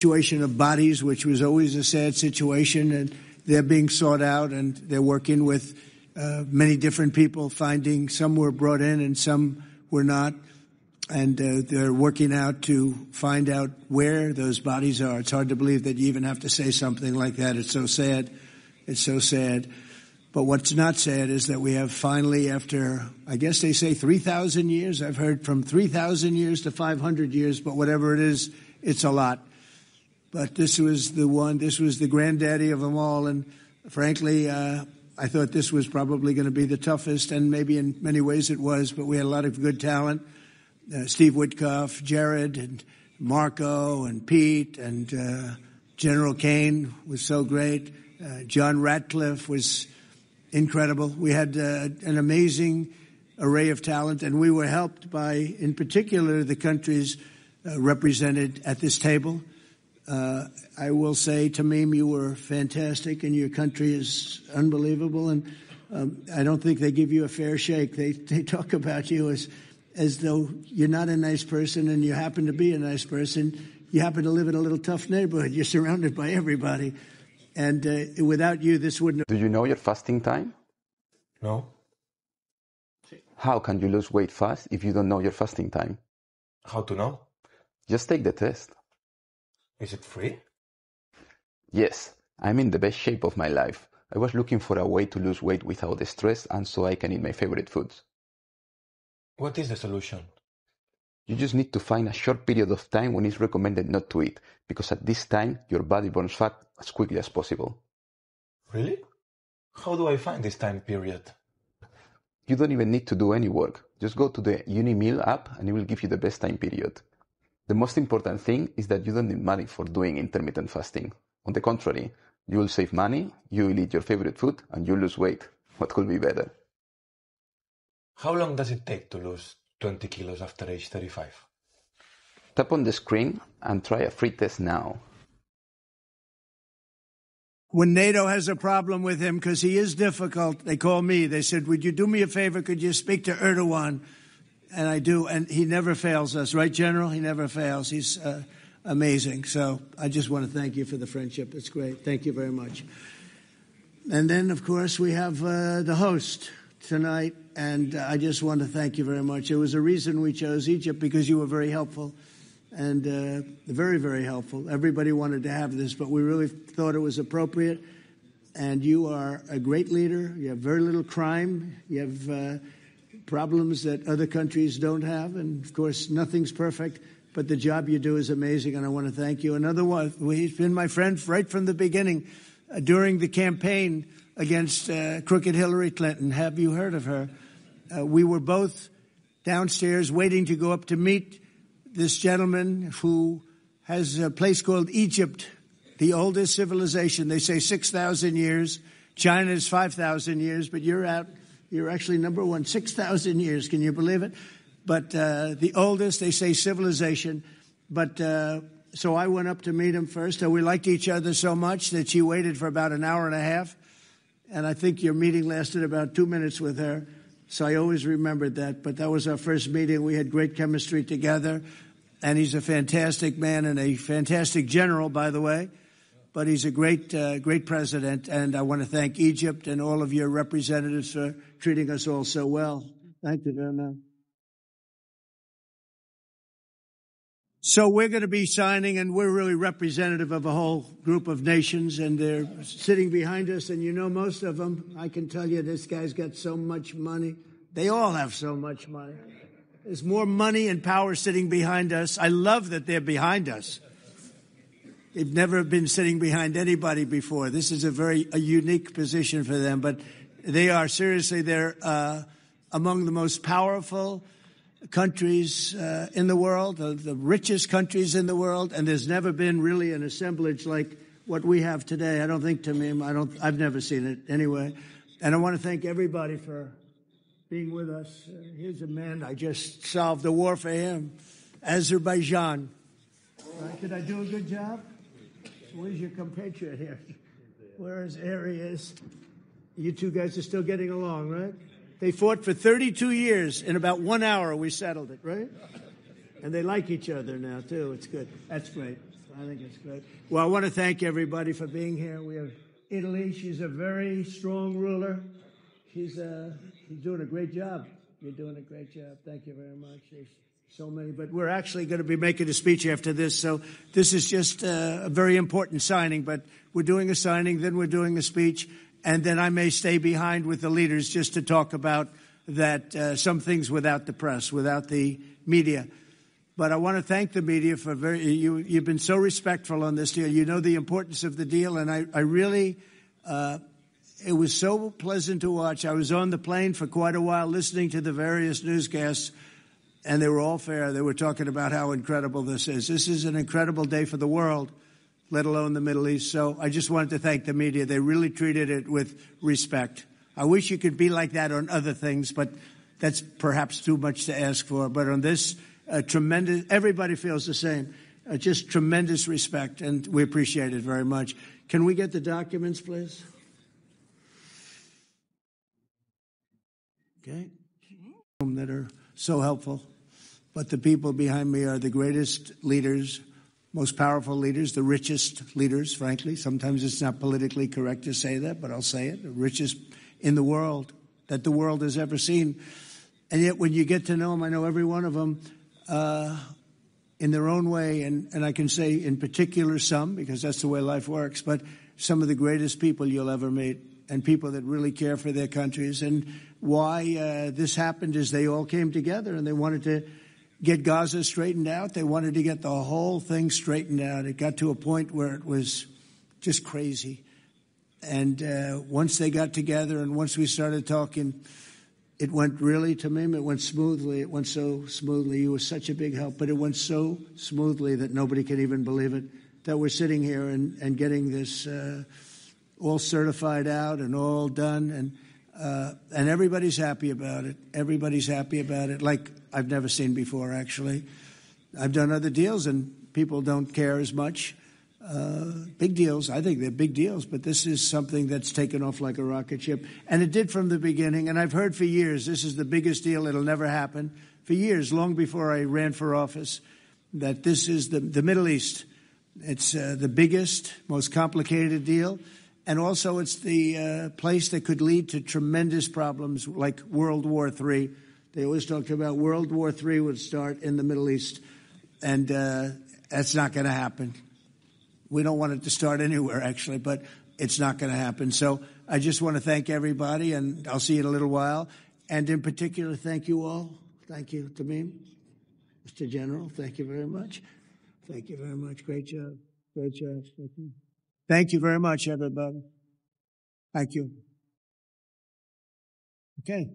situation of bodies, which was always a sad situation, and they're being sought out, and they're working with many different people, finding some were brought in and some were not, and they're working out to find out where those bodies are. It's hard to believe that you even have to say something like that. It's so sad. It's so sad. But what's not sad is that we have finally, after, I guess they say 3,000 years, I've heard from 3,000 years to 500 years, but whatever it is, it's a lot. But this was the one, this was the granddaddy of them all, and frankly, I thought this was probably going to be the toughest, and maybe in many ways it was, but we had a lot of good talent. Steve Witkoff, Jared, and Marco, and Pete, and General Kane was so great. John Ratcliffe was incredible. We had an amazing array of talent, and we were helped by, in particular, the countries represented at this table. I will say, Tamim, you were fantastic, and your country is unbelievable, and I don't think they give you a fair shake. They talk about you as though you're not a nice person, and you happen to be a nice person. You happen to live in a little tough neighborhood. You're surrounded by everybody, and without you, this wouldn't have... Do you know your fasting time? No. How can you lose weight fast if you don't know your fasting time? How to know? Just take the test. Is it free? Yes, I'm in the best shape of my life. I was looking for a way to lose weight without the stress and so I can eat my favorite foods. What is the solution? You just need to find a short period of time when it's recommended not to eat, because at this time your body burns fat as quickly as possible. Really? How do I find this time period? You don't even need to do any work. Just go to the UniMeal app and it will give you the best time period. The most important thing is that you don't need money for doing intermittent fasting. On the contrary, you will save money, you will eat your favorite food, and you lose weight. What could be better? How long does it take to lose 20 kilos after age 35? Tap on the screen and try a free test now. When NATO has a problem with him, because he is difficult, they call me. They said, would you do me a favor? Could you speak to Erdogan? And I do, and he never fails us. Right, General? He never fails. He's amazing. So I just want to thank you for the friendship. It's great. Thank you very much. And then, of course, we have the host tonight, and I just want to thank you very much. There was a reason we chose Egypt, because you were very helpful, and very, very helpful. Everybody wanted to have this, but we really thought it was appropriate. And you are a great leader. You have very little crime. You have... problems that other countries don't have, and of course nothing's perfect, but the job you do is amazing, and I want to thank you. Another one, he's been my friend right from the beginning, during the campaign against crooked Hillary Clinton. Have you heard of her? We were both downstairs waiting to go up to meet this gentleman who has a place called Egypt, the oldest civilization. They say 6,000 years. China's 5,000 years, but you're actually number one, 6,000 years. Can you believe it? But the oldest, they say, civilization. But so I went up to meet him first. We liked each other so much that she waited for about an hour and a half. And I think your meeting lasted about 2 minutes with her. So I always remembered that. But that was our first meeting. We had great chemistry together. And he's a fantastic man and a fantastic general, by the way. But he's a great president, and I want to thank Egypt and all of your representatives for treating us all so well. Thank you very much. So we're going to be signing, and we're really representative of a whole group of nations, and they're sitting behind us, and you know most of them. I can tell you this guy's got so much money. They all have so much money. There's more money and power sitting behind us. I love that they're behind us. They've never been sitting behind anybody before. This is a unique position for them, but they are seriously, they're among the most powerful countries in the world, the richest countries in the world, and there's never been really an assemblage like what we have today. I don't think, Tamim, I've never seen it anyway. And I want to thank everybody for being with us. Here's a man, I just solved the war for him, Azerbaijan. Right, did I do a good job? Where's your compatriot here? Where's Arias? You two guys are still getting along, right? They fought for 32 years. In about 1 hour, we settled it, right? And they like each other now, too. It's good. That's great. I think it's great. Well, I want to thank everybody for being here. We have Italy. She's a very strong ruler. She's doing a great job. You're doing a great job. Thank you very much. There's so many, but we're actually going to be making a speech after this. So this is just a very important signing, but we're doing a signing, then we're doing a speech, and then I may stay behind with the leaders just to talk about that, some things without the press, without the media. But I want to thank the media for you've been so respectful on this deal. You know the importance of the deal, and I really, it was so pleasant to watch. I was on the plane for quite a while listening to the various newscasts, and they were all fair. They were talking about how incredible this is. This is an incredible day for the world, let alone the Middle East. So I just wanted to thank the media. They really treated it with respect. I wish you could be like that on other things, but that's perhaps too much to ask for. But on this, tremendous, everybody feels the same. Just tremendous respect, and we appreciate it very much. Can we get the documents, please? Okay. That are so helpful. But the people behind me are the greatest leaders, most powerful leaders, the richest leaders, frankly. Sometimes it's not politically correct to say that, but I'll say it. The richest in the world that the world has ever seen. And yet when you get to know them, I know every one of them in their own way, and I can say in particular some, because that's the way life works, but some of the greatest people you'll ever meet, and people that really care for their countries. And why this happened is they all came together and they wanted to get Gaza straightened out. They wanted to get the whole thing straightened out. It got to a point where it was just crazy. And once they got together and once we started talking, it went really, Tamim, it went smoothly. It went so smoothly. You were such a big help, but it went so smoothly that nobody can even believe it, that we're sitting here and getting this all certified out and all done. And everybody's happy about it. Everybody's happy about it, like I've never seen before, actually. I've done other deals, and people don't care as much. Big deals, I think they're big deals, but this is something that's taken off like a rocket ship. And it did from the beginning, and I've heard for years, this is the biggest deal, it'll never happen. For years, long before I ran for office, that this is the Middle East. It's the biggest, most complicated deal. And also it's the place that could lead to tremendous problems like World War III. They always talked about World War III would start in the Middle East. And that's not going to happen. We don't want it to start anywhere, actually, but it's not going to happen. So I just want to thank everybody, and I'll see you in a little while. And in particular, thank you all. Thank you, Tamim. Mr. General, thank you very much. Thank you very much. Great job. Great job. Thank you. Thank you very much, everybody. Thank you. Okay.